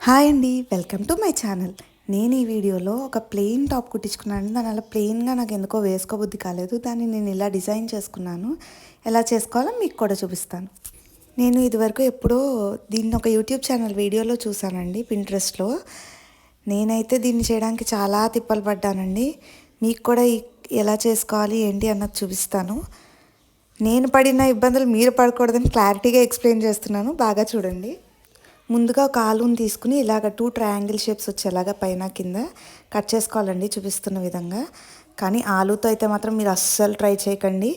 Hi అండి, welcome to my channel. నేను ఈ వీడియోలో ఒక ప్లెయిన్ టాప్ కుట్టించుకున్నాను. దాని అలా ప్లెయిన్గా నాకు ఎందుకో వేసుకోబుద్ధి కాలేదు. దాన్ని నేను ఇలా డిజైన్ చేసుకున్నాను. ఎలా చేసుకోవాలో మీకు కూడా చూపిస్తాను. నేను ఇదివరకు ఎప్పుడో దీన్ని ఒక యూట్యూబ్ ఛానల్ వీడియోలో చూసానండి, పింట్రెస్ట్లో. నేనైతే దీన్ని చేయడానికి చాలా తిప్పలు పడ్డానండి. మీకు కూడా ఎలా చేసుకోవాలి ఏంటి అన్నది చూపిస్తాను. నేను పడిన ఇబ్బందులు మీరు పడకూడదని క్లారిటీగా ఎక్స్ప్లెయిన్ చేస్తున్నాను, బాగా చూడండి. ముందుగా ఒక ఆలూని తీసుకుని ఇలాగ 2 ట్రయాంగిల్ షేప్స్ వచ్చేలాగా పైన కింద కట్ చేసుకోవాలండి, చూపిస్తున్న విధంగా. కానీ ఆలూతో అయితే మాత్రం మీరు అస్సలు ట్రై చేయకండి.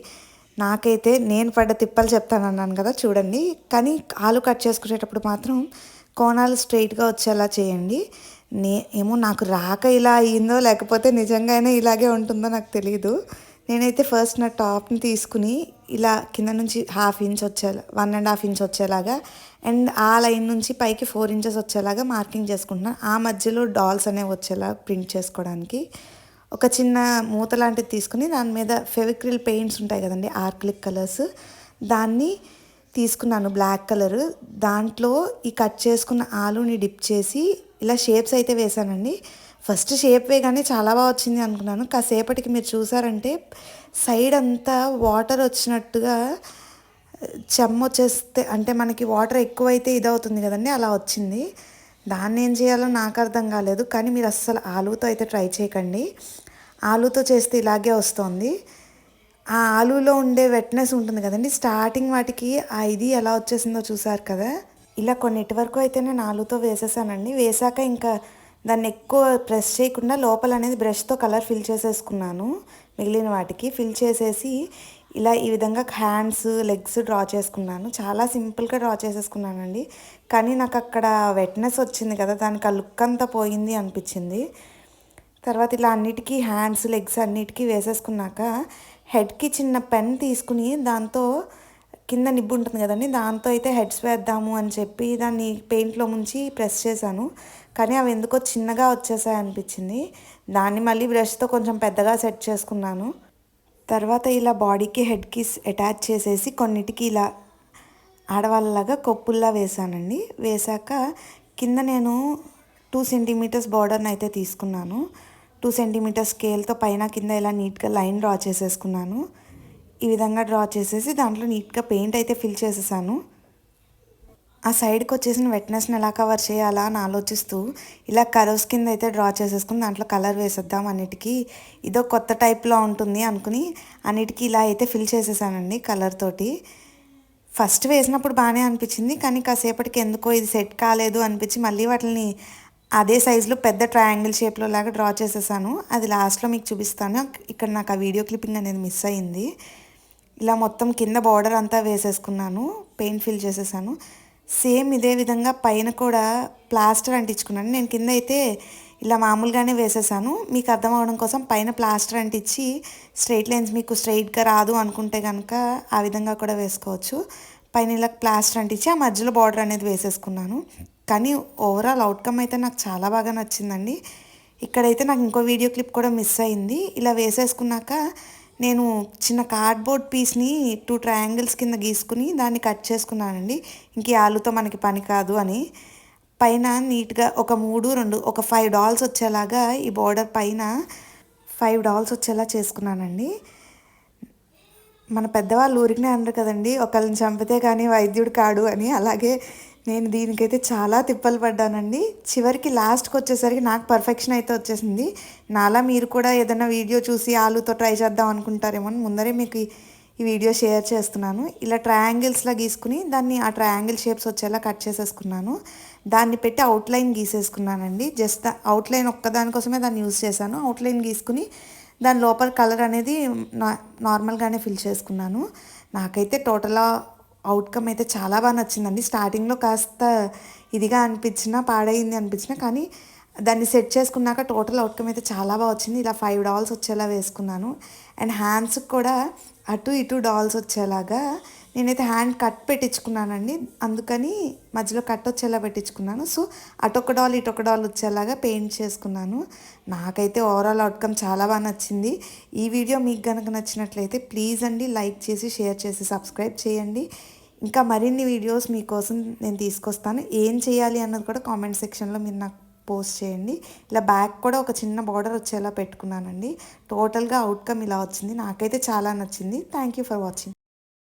నాకైతే నేను పడ్డ తిప్పలు చెప్తాను అన్నాను కదా, చూడండి. కానీ ఆలు కట్ చేసుకునేటప్పుడు మాత్రం కోణాలు స్ట్రైట్గా వచ్చేలా చేయండి. ఏమో నాకు రాక ఇలా అయ్యిందో లేకపోతే నిజంగానే ఇలాగే ఉంటుందో నాకు తెలియదు. నేనైతే ఫస్ట్ నా టాప్ని తీసుకుని ఇలా కింద నుంచి 1/2 ఇంచ్ వచ్చేలా 1.5 ఇంచ్ వచ్చేలాగా అండ్ ఆ లైన్ నుంచి పైకి 4 ఇంచెస్ వచ్చేలాగా మార్కింగ్ చేసుకుంటున్నాను. ఆ మధ్యలో డాల్స్ అనేవి వచ్చేలా ప్రింట్ చేసుకోవడానికి ఒక చిన్న మూత లాంటిది తీసుకుని దాని మీద ఫెవిక్రిల్ పెయింట్స్ ఉంటాయి కదండి, ఆర్క్లిక్ కలర్స్, దాన్ని తీసుకున్నాను బ్లాక్ కలర్. దాంట్లో ఈ కట్ చేసుకున్న ఆలుని డిప్ చేసి ఇలా షేప్స్ అయితే వేసానండి. ఫస్ట్ షేప్ వేగానే చాలా బాగా వచ్చింది అనుకున్నాను. కాసేపటికి మీరు చూసారంటే సైడ్ అంతా వాటర్ వచ్చినట్టుగా చెమ్మ వచ్చేస్తే, అంటే మనకి వాటర్ ఎక్కువైతే ఇదవుతుంది కదండి, అలా వచ్చింది. దాన్ని ఏం చేయాలో నాకు అర్థం కాలేదు. కానీ మీరు అస్సలు ఆలూతో అయితే ట్రై చేయకండి. ఆలూతో చేస్తే ఇలాగే వస్తుంది. ఆ ఆలూలో ఉండే వెట్నెస్ ఉంటుంది కదండి, స్టార్టింగ్ వాటికి ఆ ఇది ఎలా వచ్చేసిందో చూసారు కదా. ఇలా కొన్నిటి వరకు అయితే నేను ఆలూతో వేసేసానండి. వేసాక ఇంకా దాన్ని ఎక్కువ ప్రెస్ చేయకుండా లోపల అనేది బ్రష్తో కలర్ ఫిల్ చేసేసుకున్నాను. మిగిలిన వాటికి ఫిల్ చేసేసి ఇలా ఈ విధంగా హ్యాండ్స్, లెగ్స్ డ్రా చేసుకున్నాను. చాలా సింపుల్గా డ్రా చేసేసుకున్నానండి. కానీ నాకు అక్కడ వెట్నెస్ వచ్చింది కదా, దానికి ఆ లుక్ అంతా పోయింది అనిపించింది. తర్వాత ఇలా అన్నిటికీ హ్యాండ్స్, లెగ్స్ అన్నిటికీ వేసేసుకున్నాక హెడ్కి చిన్న పెన్ తీసుకుని దాంతో కింద నిబ్బు ఉంటుంది కదండి, దాంతో అయితే హెడ్స్ వేద్దాము అని చెప్పి దాన్ని పెయింట్లో ముంచి ప్రెస్ చేశాను. కానీ అవి ఎందుకో చిన్నగా వచ్చేసాయి అనిపించింది. దాన్ని మళ్ళీ బ్రష్తో కొంచెం పెద్దగా సెట్ చేసుకున్నాను. తర్వాత ఇలా బాడీకి హెడ్కి అటాచ్ చేసేసి కొన్నిటికి ఇలా ఆడవాళ్ళలాగా కొప్పుల్లా వేసానండి. వేసాక కింద నేను 2 సెంటీమీటర్స్ బార్డర్ని అయితే తీసుకున్నాను. 2 సెంటీమీటర్స్ స్కేల్తో పైన కింద ఇలా నీట్గా లైన్ డ్రా చేసేసుకున్నాను. ఈ విధంగా డ్రా చేసేసి దాంట్లో నీట్గా పెయింట్ అయితే ఫిల్ చేసేసాను. ఆ సైడ్కి వచ్చేసిన వెట్నెస్ని ఎలా కవర్ చేయాలా అని ఆలోచిస్తూ ఇలా కర్వ్స్ కింద అయితే డ్రా చేసేసుకుని దాంట్లో కలర్ వేసేద్దాం అన్నిటికీ, ఇదో కొత్త టైప్లో ఉంటుంది అనుకుని అన్నిటికీ ఇలా అయితే ఫిల్ చేసేసానండి కలర్ తోటి. ఫస్ట్ వేసినప్పుడు బాగానే అనిపించింది, కానీ కాసేపటికి ఎందుకో ఇది సెట్ కాలేదు అనిపించి మళ్ళీ వాటిని అదే సైజులో పెద్ద ట్రయాంగిల్ షేప్లో లాగా డ్రా చేసేసాను. అది లాస్ట్లో మీకు చూపిస్తాను. ఇక్కడ నాకు ఆ వీడియో క్లిప్పింగ్ అనేది మిస్ అయింది. ఇలా మొత్తం కింద బార్డర్ అంతా వేసేసుకున్నాను, పెయింట్ ఫిల్ చేసేసాను. సేమ్ ఇదే విధంగా పైన కూడా ప్లాస్టర్ అంటించుకున్నాను. నేను కింద అయితే ఇలా మామూలుగానే వేసేసాను. మీకు అర్థం అవడం కోసం పైన ప్లాస్టర్ అంటించి స్ట్రైట్ లైన్స్ మీకు స్ట్రైట్గా రాదు అనుకుంటే కనుక ఆ విధంగా కూడా వేసుకోవచ్చు. పైన ఇలా ప్లాస్టర్ అంటించి ఆ మధ్యలో బార్డర్ అనేది వేసేసుకున్నాను. కానీ ఓవరాల్ అవుట్కమ్ అయితే నాకు చాలా బాగా నచ్చిందండి. ఇక్కడైతే నాకు ఇంకో వీడియో క్లిప్ కూడా మిస్ అయింది. ఇలా వేసేసుకున్నాక నేను చిన్న కార్డ్బోర్డ్ పీస్ని 2 ట్రయాంగిల్స్ కింద గీసుకుని దాన్ని కట్ చేసుకున్నానండి. ఇంక ఈ ఆలుతో మనకి పని కాదు అని పైన నీట్గా ఒక 3, 2 ఒక 5 డాల్స్ వచ్చేలాగా ఈ బోర్డర్ పైన 5 డాల్స్ వచ్చేలా చేసుకున్నానండి. మన పెద్దవాళ్ళు ఊరికనే అన్నారు కదండి, ఒకళ్ళని చంపితే కానీ వైద్యుడు కాడు అని. అలాగే నేను దీనికైతే చాలా తిప్పలు పడ్డానండి. చివరికి లాస్ట్కి వచ్చేసరికి నాకు పర్ఫెక్షన్ అయితే వచ్చేసింది. నాలా మీరు కూడా ఏదైనా వీడియో చూసి ఆలుతో ట్రై చేద్దాం అనుకుంటారేమో అని ముందరే మీకు ఈ వీడియో షేర్ చేస్తున్నాను. ఇలా ట్రయాంగిల్స్లా గీసుకుని దాన్ని ఆ ట్రయాంగిల్ షేప్స్ వచ్చేలా కట్ చేసేసుకున్నాను. దాన్ని పెట్టి అవుట్లైన్ గీసేసుకున్నానండి. జస్ట్ అవుట్లైన్ ఒక్కదానికోసమే దాన్ని యూజ్ చేశాను. అవుట్లైన్ గీసుకుని దాని లోపల కలర్ అనేది నార్మల్గానే ఫిల్ చేసుకున్నాను. నాకైతే టోటల్ అవుట్కమ్ అయితే చాలా బాగా నచ్చిందండి. స్టార్టింగ్లో కాస్త ఇదిగా అనిపించినా, పాడైంది అనిపించినా, కానీ దాన్ని సెట్ చేసుకున్నాక టోటల్ అవుట్కమ్ అయితే చాలా బాగా వచ్చింది. ఇలా 5 డాల్స్ వచ్చేలా వేసుకున్నాను. అండ్ హ్యాండ్స్కి కూడా అటు ఇటు డాల్స్ వచ్చేలాగా నేనైతే హ్యాండ్ కట్ పెట్టించుకున్నానండి. అందుకని మధ్యలో కట్ వచ్చేలా పెట్టించుకున్నాను. సో అటొక డాల్ ఇటొక డాల్ వచ్చేలాగా పెయింట్ చేసుకున్నాను. నాకైతే ఓవరాల్ అవుట్కమ్ చాలా బాగా నచ్చింది. ఈ వీడియో మీకు కనుక నచ్చినట్లయితే ప్లీజ్ అండి లైక్ చేసి, షేర్ చేసి, సబ్స్క్రైబ్ చేయండి. ఇంకా మరిన్ని వీడియోస్ మీకోసం నేను తీసుకొస్తాను. ఏం చేయాలి అన్నది కూడా కామెంట్ సెక్షన్లో మీరు నాకు పోస్ట్ చేయండి. ఇలా బ్యాక్ కూడా ఒక చిన్న బార్డర్ వచ్చేలా పెట్టుకున్నానండి. టోటల్గా అవుట్కమ్ ఇలా వచ్చింది. నాకైతే చాలా నచ్చింది. Thank you for watching.